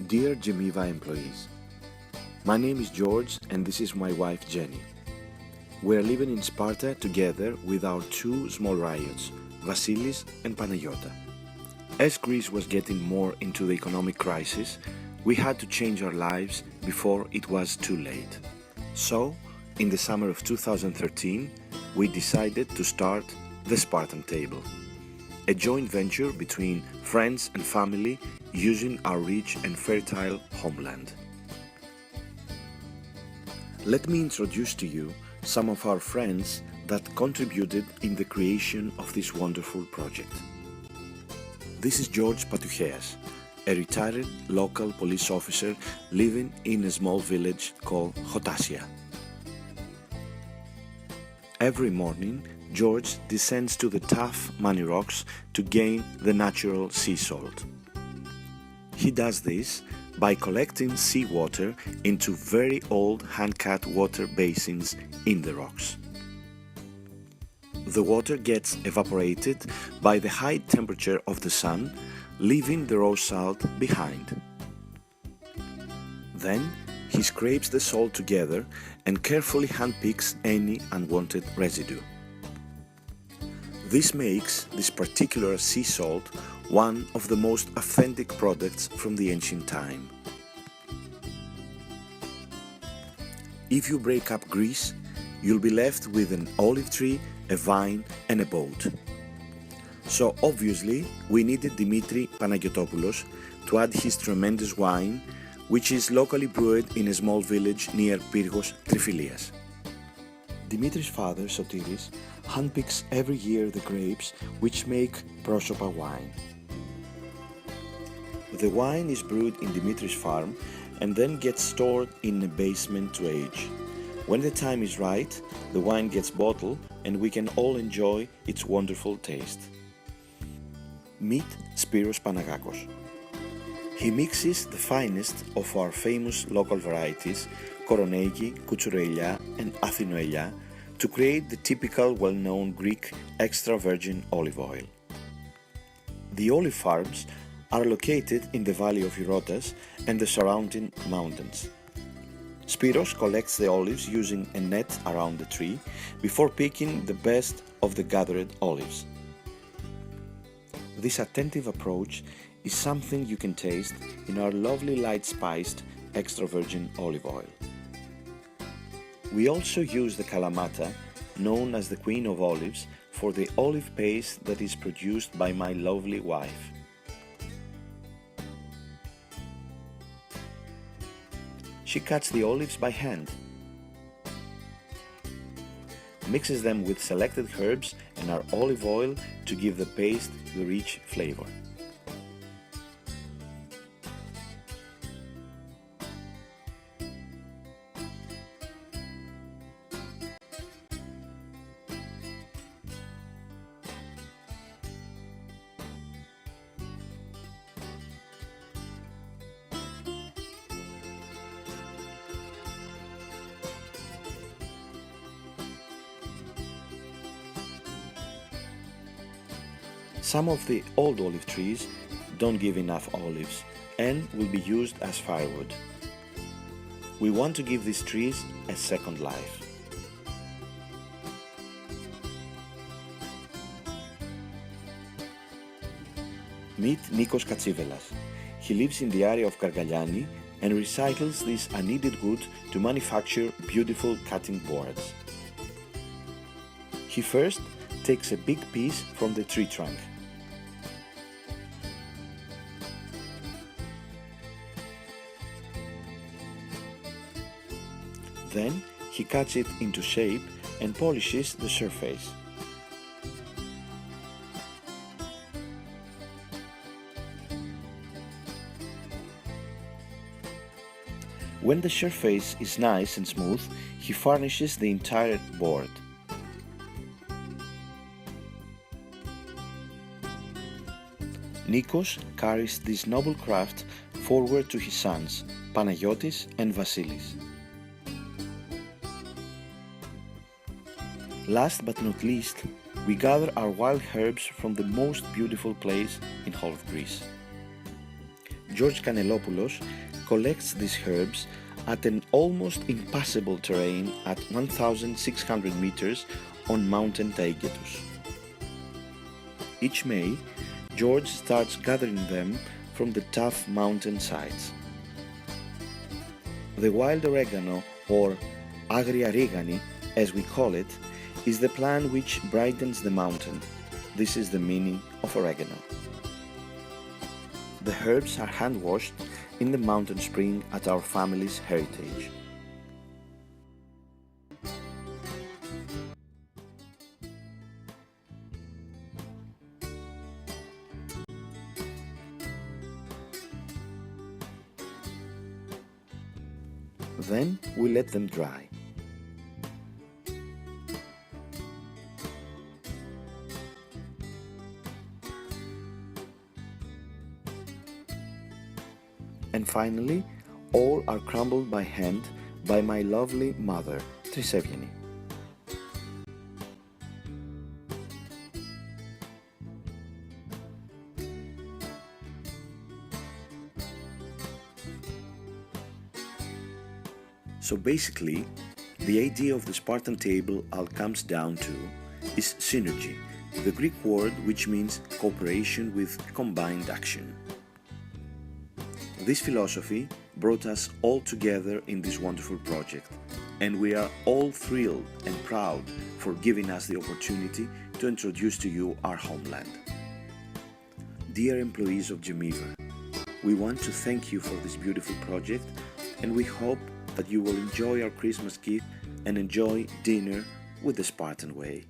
Dear Gemiva employees, my name is George and this is my wife Jenny. We are living in Sparta together with our two small riots, Vasilis and Panagiotta. As Greece was getting more into the economic crisis, we had to change our lives before it was too late. So, in the summer of 2013, we decided to start the Spartan Table, a joint venture between friends and family using our rich and fertile homeland. Let me introduce to you some of our friends that contributed in the creation of this wonderful project. This is George Patucheas, a retired local police officer living in a small village called Hotasia. Every morning, George descends to the tough muddy rocks to gain the natural sea salt. He does this by collecting seawater into very old hand-cut water basins in the rocks. The water gets evaporated by the high temperature of the sun, leaving the raw salt behind. Then he scrapes the salt together and carefully handpicks any unwanted residue. This makes this particular sea salt one of the most authentic products from the ancient time. If you break up Greece, you'll be left with an olive tree, a vine and a boat. So obviously we needed Dimitri Panagiotopoulos to add his tremendous wine, which is locally brewed in a small village near Pyrgos, Trifilias. Dimitri's father, Sotiris, handpicks every year the grapes which make prosopa wine. The wine is brewed in Dimitri's farm and then gets stored in a basement to age. When the time is right, the wine gets bottled and we can all enjoy its wonderful taste. Meet Spiros Panagakos. He mixes the finest of our famous local varieties, Koroneiki, Koutsourelia and Athinoelia, to create the typical well-known Greek extra virgin olive oil. The olive farms are located in the valley of Eurotas and the surrounding mountains. Spiros collects the olives using a net around the tree before picking the best of the gathered olives. This attentive approach is something you can taste in our lovely light-spiced extra virgin olive oil. We also use the Kalamata, known as the Queen of Olives, for the olive paste that is produced by my lovely wife. She cuts the olives by hand, mixes them with selected herbs and our olive oil to give the paste the rich flavor. Some of the old olive trees don't give enough olives and will be used as firewood. We want to give these trees a second life. Meet Nikos Katsivelas. He lives in the area of Gargaliani and recycles this unneeded wood to manufacture beautiful cutting boards. He first takes a big piece from the tree trunk. Then he cuts it into shape and polishes the surface. When the surface is nice and smooth, he varnishes the entire board. Nikos carries this noble craft forward to his sons, Panagiotis and Vasilis. Last but not least, we gather our wild herbs from the most beautiful place in all of Greece. George Canelopoulos collects these herbs at an almost impassable terrain at 1,600 meters on Mountain Taygetus. Each May, George starts gathering them from the tough mountain sides. The wild oregano, or agria rigani as we call it, is the plant which brightens the mountain. This is the meaning of oregano. The herbs are hand-washed in the mountain spring at our family's heritage. Then we let them dry. And finally, all are crumbled by hand by my lovely mother, Triseviani. So basically, the idea of the Spartan table all comes down to is synergy, the Greek word which means cooperation with combined action. This philosophy brought us all together in this wonderful project, and we are all thrilled and proud for giving us the opportunity to introduce to you our homeland. Dear employees of Gemiva, we want to thank you for this beautiful project, and we hope that you will enjoy our Christmas gift and enjoy dinner with the Spartan way.